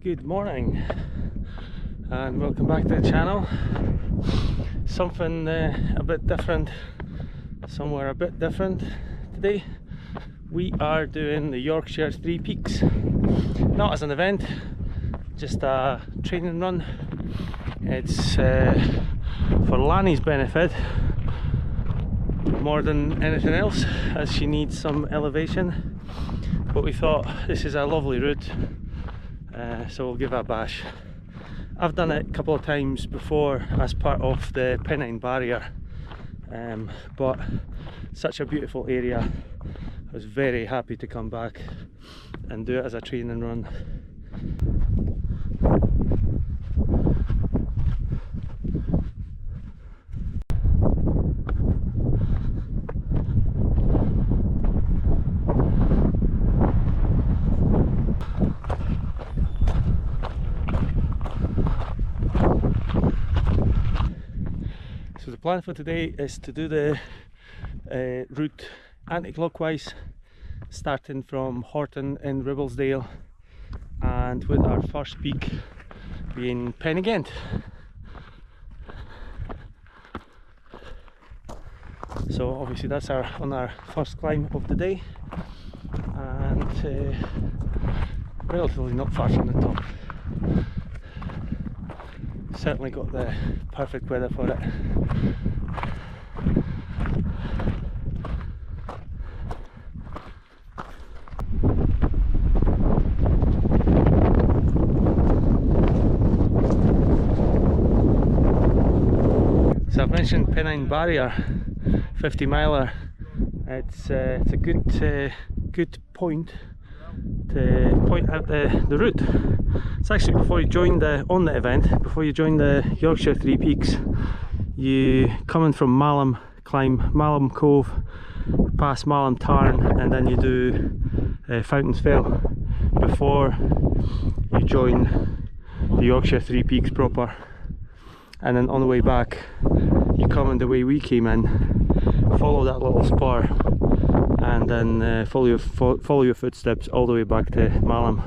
Good morning and welcome back to the channel. Something a bit different, somewhere a bit different today. We are doing the Yorkshire 3 Peaks, not as an event, just a training run. It's for Lanny's benefit more than anything else, as she needs some elevation, but we thought this is a lovely route, so we'll give it a bash. I've done it a couple of times before as part of the Pen-Y-Ghent barrier, but such a beautiful area. I was very happy to come back and do it as a training run. So the plan for today is to do the route anti-clockwise, starting from Horton in Ribblesdale, and with our first peak being Pen-Y-Ghent. So obviously that's on our first climb of the day, and relatively not far from the top. Certainly got the perfect weather for it. So I've mentioned Pen-Y-Ghent barrier, 50 miler. It's a good point to point out the route. It's actually before you join on the event, before you join the Yorkshire 3 Peaks, you come in from Malham, climb Malham Cove, past Malham Tarn, and then you do Fountains Fell before you join the Yorkshire 3 Peaks proper. And then on the way back you come in the way we came in, follow that little spur, and then follow your footsteps all the way back to Malham.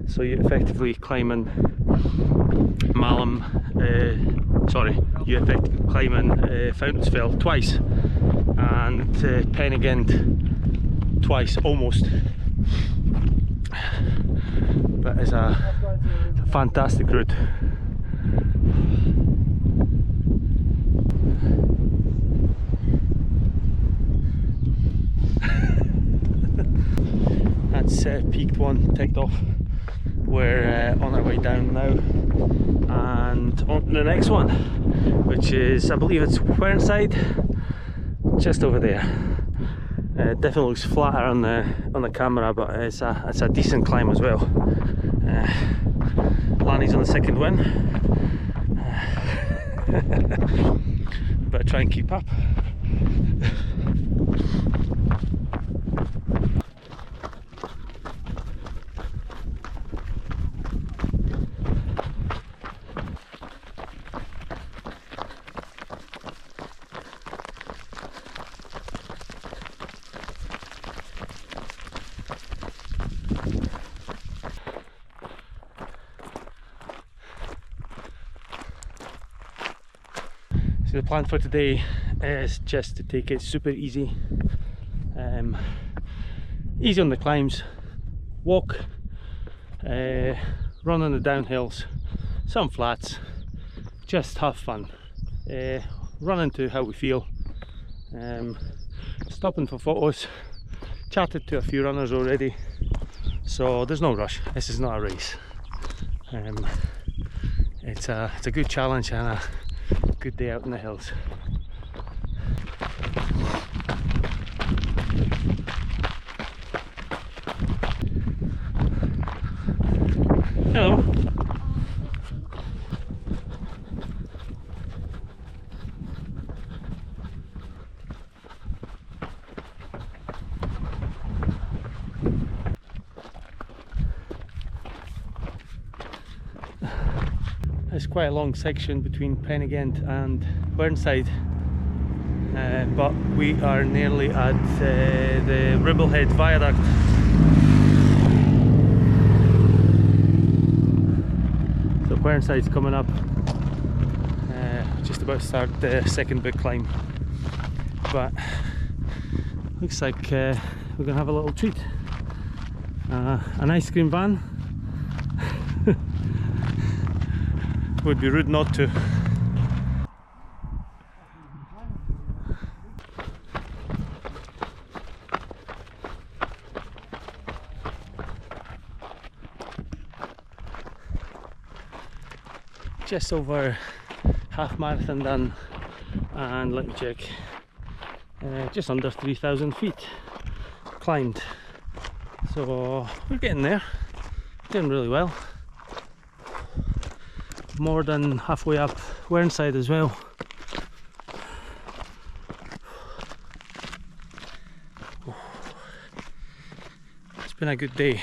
So you're effectively climbing Fountains Fell twice, and Pen-Y-Ghent twice almost. But it's a fantastic route. That's peaked one ticked off. We're on our way down now, and on to the next one, which is, I believe it's Whernside, just over there. Definitely looks flatter on the camera, but it's a decent climb as well. Lanny's on the second win. Better try and keep up. So the plan for today is just to take it super easy, easy on the climbs, walk, run on the downhills, some flats, just have fun, run into how we feel, stopping for photos, chatted to a few runners already, so there's no rush. This is not a race. It's a good challenge and a good day out in the hills. Hello. It's quite a long section between Pen-Y-Ghent and Whernside, but we are nearly at the Ribblesdale viaduct. Whernside's coming up. Just about to start the second big climb, but looks like we're gonna have a little treat. An ice cream van. Would be rude not to. Just over half marathon done, and let me check, just under 3,000 feet climbed, so we're getting there, doing really well. More than halfway up Whernside as well. It's been a good day.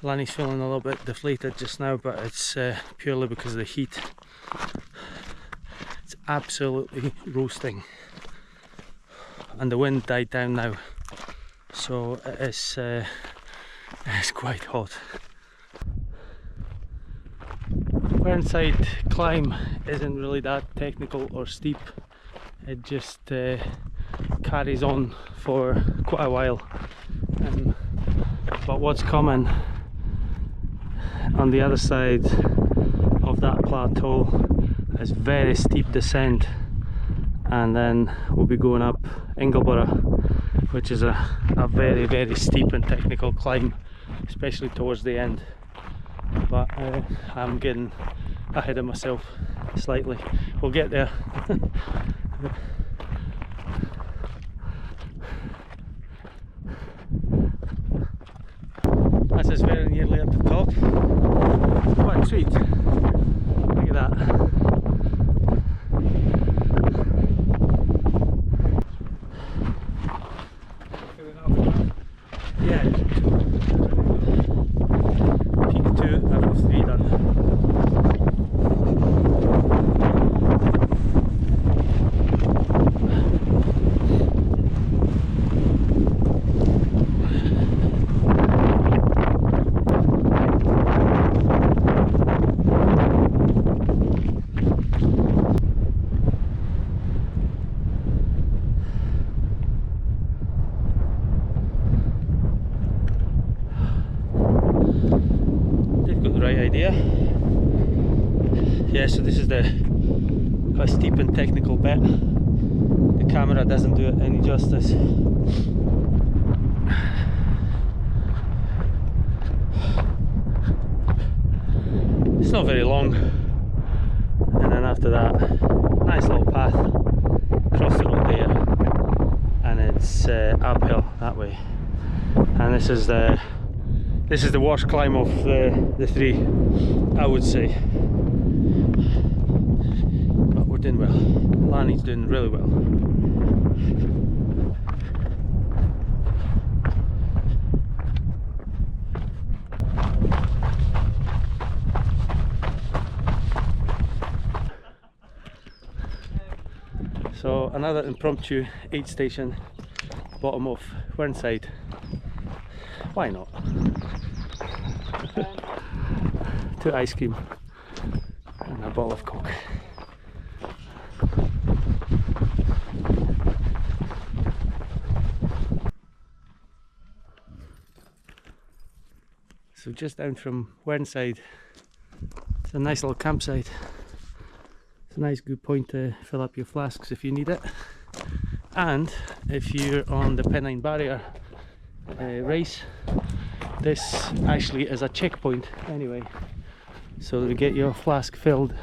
Lanny's feeling a little bit deflated just now, but it's purely because of the heat. It's absolutely roasting, and the wind died down now, so it's quite hot. Whernside climb isn't really that technical or steep. It just carries on for quite a while, but what's coming on the other side of that plateau is very steep descent, and then we'll be going up Engelblower, which is a very, very steep and technical climb, especially towards the end. But I'm getting ahead of myself slightly. We'll get there. This is very nearly at the top. What a treat. Look at that. Yeah. Peak 2 out of 3 done. Yeah, so this is the quite steep and technical bit. The camera doesn't do it any justice. It's not very long, and then after that, nice little path across the road there, and it's uphill that way. And this is the worst climb of the 3, I would say. But we're doing well. Lanny's doing really well. So another impromptu aid station, bottom of Whernside. Why not? 2 ice cream and a bottle of Coke. So just down from Whernside, it's a nice little campsite. It's a nice good point to fill up your flasks if you need it, and if you're on the Pennine Barrier race, this actually is a checkpoint anyway, so to get your flask filled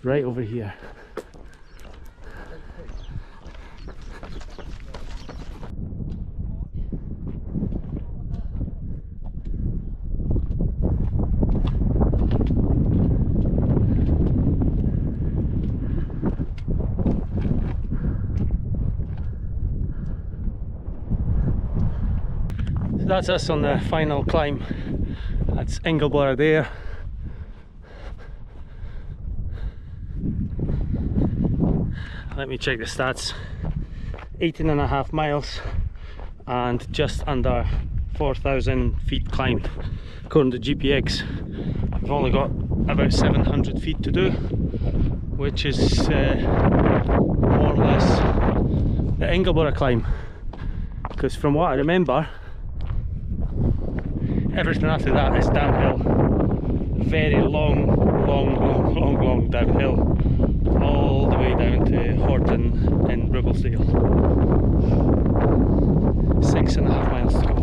right over here. That's us on the final climb. That's Engelblower there. Let me check the stats. 18.5 miles and just under 4,000 feet climbed according to GPX. We've only got about 700 feet to do, which is more or less the Engelblower climb, because from what I remember, everything after that is downhill. Very long downhill, all the way down to Horton in Ribblesdale. 6.5 miles to go.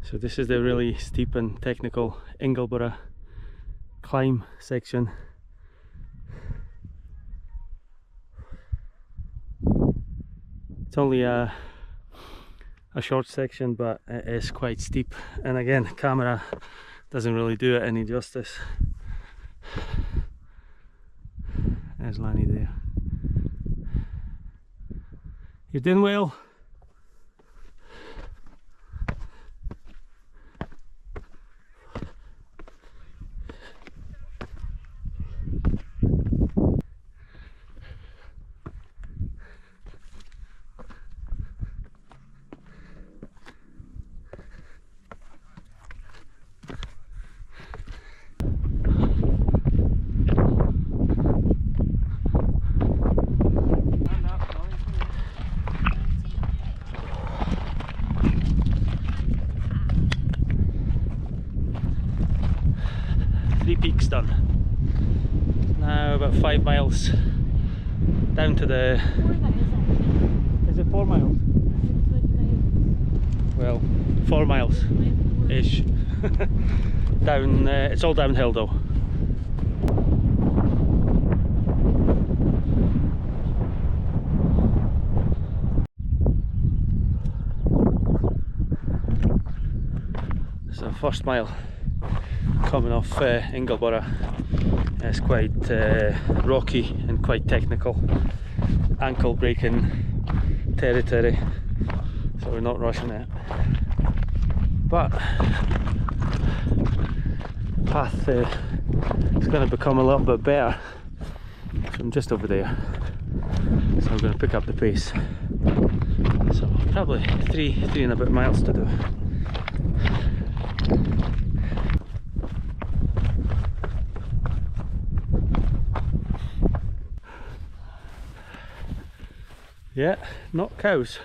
So this is the really steep and technical Engelborough climb section. It's only a short section, but it is quite steep, and again, the camera doesn't really do it any justice. There's Lanny there. You're doing well. Peaks done. Now about 5 miles down to the... Is it 4 miles? Well, 4 miles ish. Down, it's all downhill though. So first mile coming off Engelborough. It's quite rocky and quite technical, ankle breaking territory, so we're not rushing it, but the path is going to become a little bit better. So I'm just over there, so I'm going to pick up the pace. So probably three and a bit miles to do. Yeah, not cows.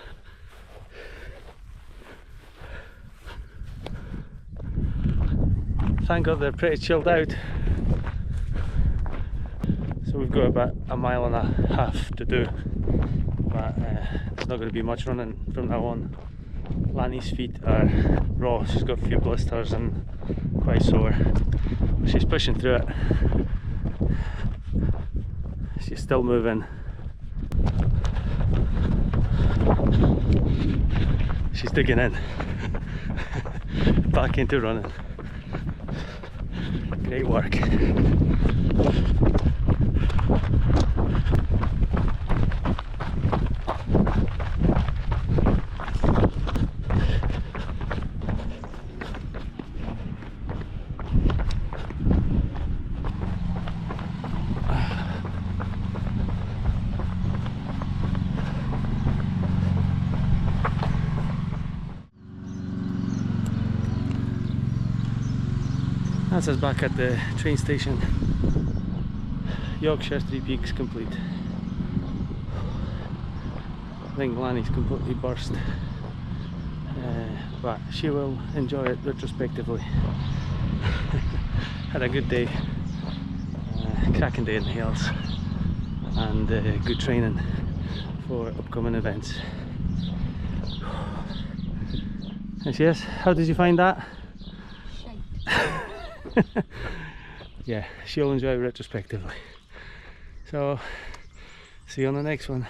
Thank God they're pretty chilled out. So we've got about 1.5 miles to do, but there's not going to be much running from now on. Lanny's feet are raw, she's got a few blisters and quite sore. She's pushing through it. She's still moving. She's digging in. Back into running. Great work. That's us back at the train station. Yorkshire 3 peaks complete. I think Lanny's completely burst, but she will enjoy it retrospectively. Had a good day, cracking day in the hills, and good training for upcoming events. And yes, how did you find that? Yeah, she'll enjoy it retrospectively. So, see you on the next one.